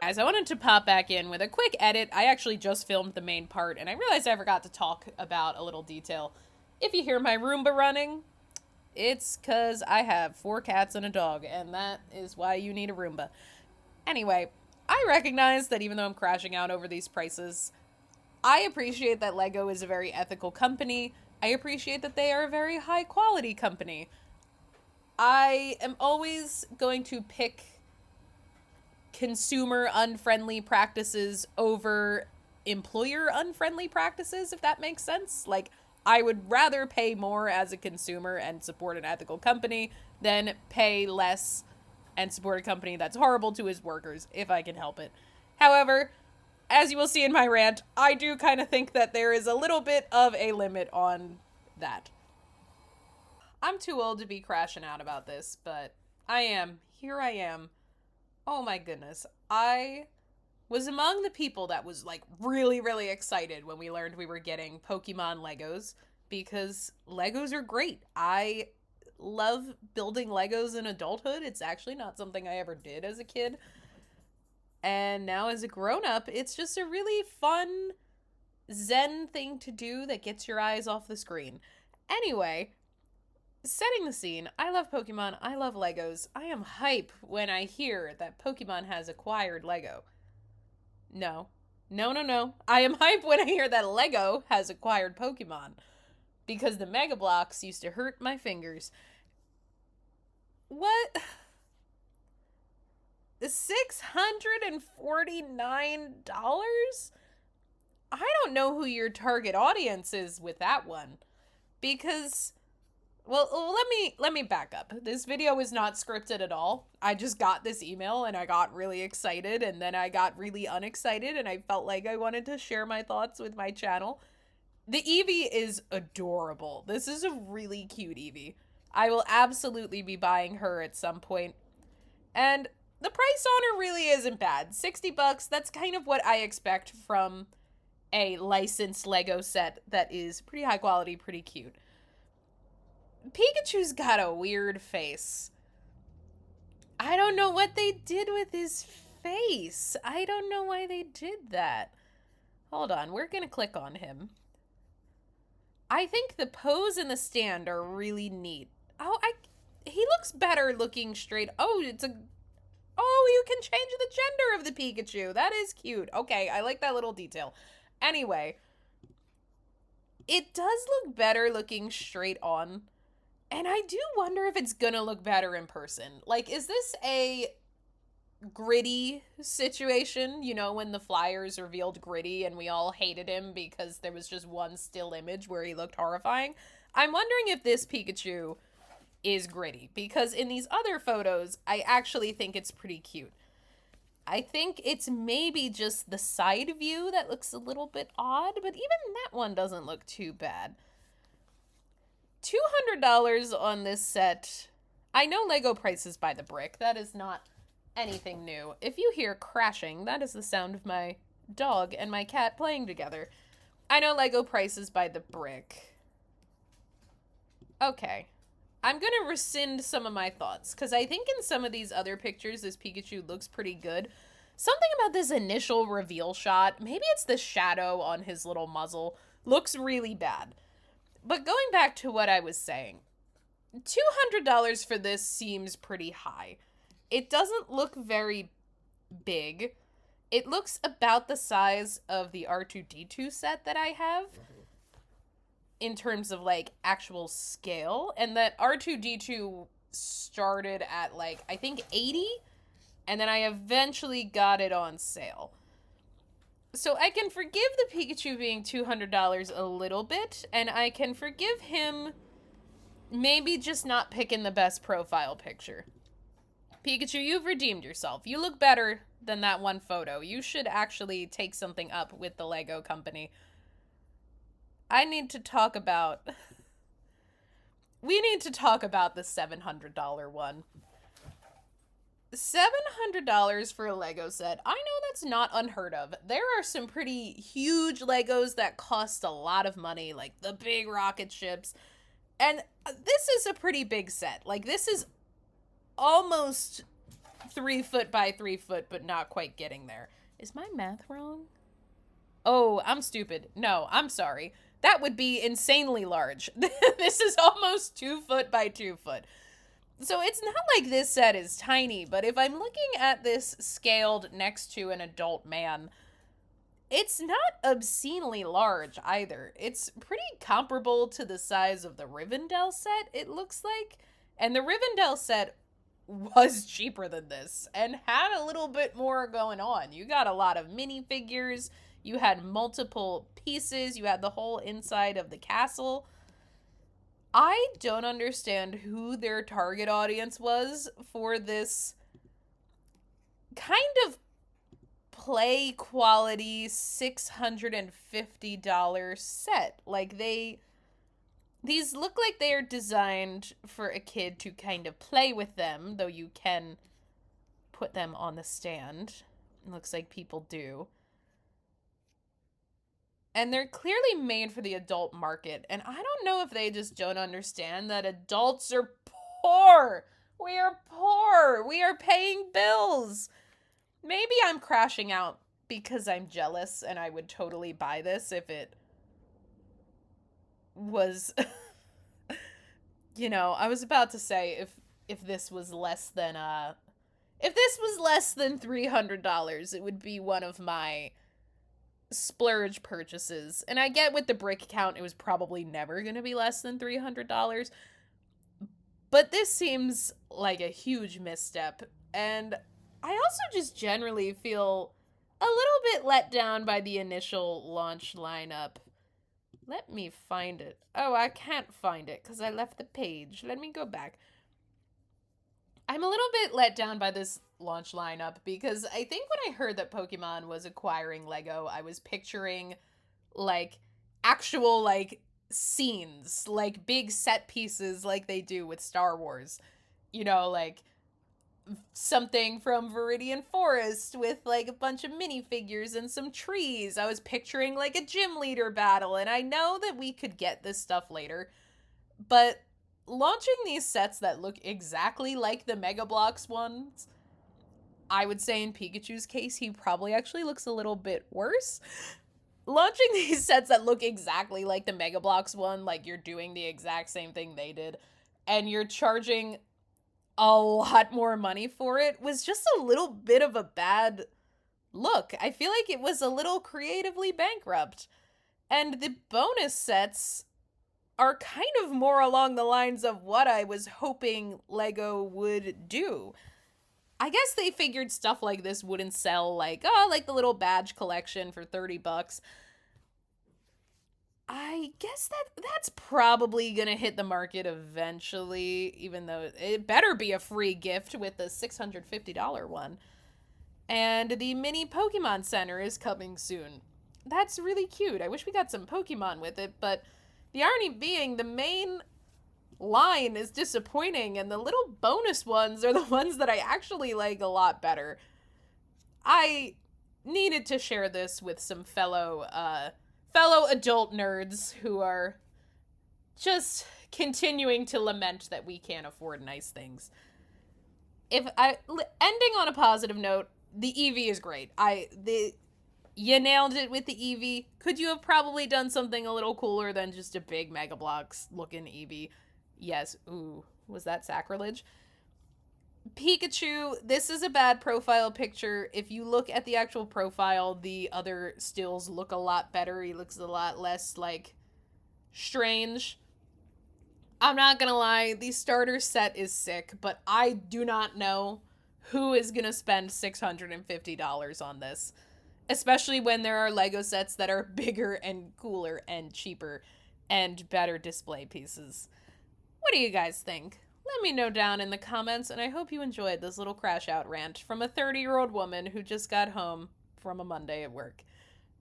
Guys, I wanted to pop back in with a quick edit. I actually just filmed the main part, and I realized I forgot to talk about a little detail. If you hear my Roomba running, it's because I have 4 cats and a dog, and that is why you need a Roomba. Anyway, I recognize that even though I'm crashing out over these prices, I appreciate that LEGO is a very ethical company. I appreciate that they are a very high quality company. I am always going to pick consumer unfriendly practices over employer unfriendly practices, if that makes sense. Like, I would rather pay more as a consumer and support an ethical company than pay less and support a company that's horrible to his workers, if I can help it. However, as you will see in my rant, I do kind of think that there is a little bit of a limit on that. I'm too old to be crashing out about this, but I am. Here I am. Oh my goodness. I was among the people that was like really, really excited when we learned we were getting Pokemon Legos because Legos are great. I love building Legos in adulthood. It's actually not something I ever did as a kid. And now as a grown up, it's just a really fun zen thing to do that gets your eyes off the screen. Anyway, setting the scene, I love Pokemon, I love Legos. I am hype when I hear that Pokemon has acquired Lego. No. No, no, no. I am hype when I hear that Lego has acquired Pokemon. Because the Mega Bloks used to hurt my fingers. What? $649? I don't know who your target audience is with that one. Because, well, let me back up. This video is not scripted at all. I just got this email and I got really excited, and then I got really unexcited, and I felt like I wanted to share my thoughts with my channel. The Eevee is adorable. This is a really cute Eevee. I will absolutely be buying her at some point. And the price on her really isn't bad. 60 bucks, that's kind of what I expect from a licensed Lego set that is pretty high quality, pretty cute. Pikachu's got a weird face. I don't know what they did with his face. I don't know why they did that. Hold on, we're gonna click on him. I think the pose and the stand are really neat. Oh, he looks better looking straight. Oh, you can change the gender of the Pikachu. That is cute. Okay, I like that little detail. Anyway, it does look better looking straight on. And I do wonder if it's gonna look better in person. Like, is this a Gritty situation? You know, when the flyers revealed Gritty and we all hated him because there was just one still image where he looked horrifying. I'm wondering if this Pikachu is Gritty, because in these other photos, I actually think it's pretty cute. I think it's maybe just the side view that looks a little bit odd, but even that one doesn't look too bad. $200 on this set. I know Lego prices by the brick. That is not anything new. If you hear crashing, that is the sound of my dog and my cat playing together. I know Lego prices by the brick. Okay. I'm gonna rescind some of my thoughts, because I think in some of these other pictures, this Pikachu looks pretty good. Something about this initial reveal shot, maybe it's the shadow on his little muzzle, looks really bad. But going back to what I was saying, $200 for this seems pretty high. It doesn't look very big. It looks about the size of the R2-D2 set that I have in terms of, like, actual scale. And that R2-D2 started at, like, I think 80, and then I eventually got it on sale. So I can forgive the Pikachu being $200 a little bit, and I can forgive him maybe just not picking the best profile picture. Pikachu, you've redeemed yourself. You look better than that one photo. You should actually take something up with the Lego company. I need to talk about... We need to talk about the $700 one. $700 for a Lego set. I know that's not unheard of. There are some pretty huge Legos that cost a lot of money, like the big rocket ships. And this is a pretty big set. Like, this is almost 3 foot by 3 foot, but not quite getting there. Is my math wrong? Oh, I'm stupid. No, I'm sorry. That would be insanely large. This is almost 2 foot by 2 foot. So it's not like this set is tiny, but if I'm looking at this scaled next to an adult man, it's not obscenely large either. It's pretty comparable to the size of the Rivendell set, it looks like. And the Rivendell set was cheaper than this and had a little bit more going on. You got a lot of minifigures, you had multiple pieces, you had the whole inside of the castle. I don't understand who their target audience was for this kind of play quality $650 set. Like, these look like they are designed for a kid to kind of play with them, though you can put them on the stand. It looks like people do. And they're clearly made for the adult market. And I don't know if they just don't understand that adults are poor. We are poor. We are paying bills. Maybe I'm crashing out because I'm jealous and I would totally buy this if it was I was about to say if this was less than $300, it would be one of my splurge purchases. And I get with the brick count it was probably never going to be less than $300, but this seems like a huge misstep. And I also just generally feel a little bit let down by the initial launch lineup. Let me find it. Oh, I can't find it because I left the page. Let me go back. I'm a little bit let down by this launch lineup because I think when I heard that Pokemon was acquiring Lego, I was picturing like actual like scenes, like big set pieces like they do with Star Wars. Like something from Viridian Forest with like a bunch of minifigures and some trees. I was picturing like a gym leader battle, and I know that we could get this stuff later, but launching these sets that look exactly like the Mega Bloks ones, I would say in Pikachu's case, he probably actually looks a little bit worse. Launching these sets that look exactly like the Mega Bloks one, like you're doing the exact same thing they did, and you're charging a lot more money for it, was just a little bit of a bad look. I feel like it was a little creatively bankrupt. And the bonus sets are kind of more along the lines of what I was hoping Lego would do. I guess they figured stuff like this wouldn't sell, like the little badge collection for $30. I guess that's probably gonna hit the market eventually, even though it better be a free gift with the $650 one. And the mini Pokemon Center is coming soon. That's really cute. I wish we got some Pokemon with it, but the irony being the main line is disappointing and the little bonus ones are the ones that I actually like a lot better. I needed to share this with some fellow adult nerds who are just continuing to lament that we can't afford nice things. Ending on a positive note, the Eevee is great. You nailed it with the Eevee. Could you have probably done something a little cooler than just a big Mega Bloks looking Eevee? Yes. Ooh, was that sacrilege? Pikachu, this is a bad profile picture. If you look at the actual profile, the other stills look a lot better. He looks a lot less, like, strange. I'm not gonna lie, the starter set is sick, but I do not know who is gonna spend $650 on this. Especially when there are Lego sets that are bigger and cooler and cheaper and better display pieces. What do you guys think? Let me know down in the comments, and I hope you enjoyed this little crash out rant from a 30-year-old woman who just got home from a Monday at work.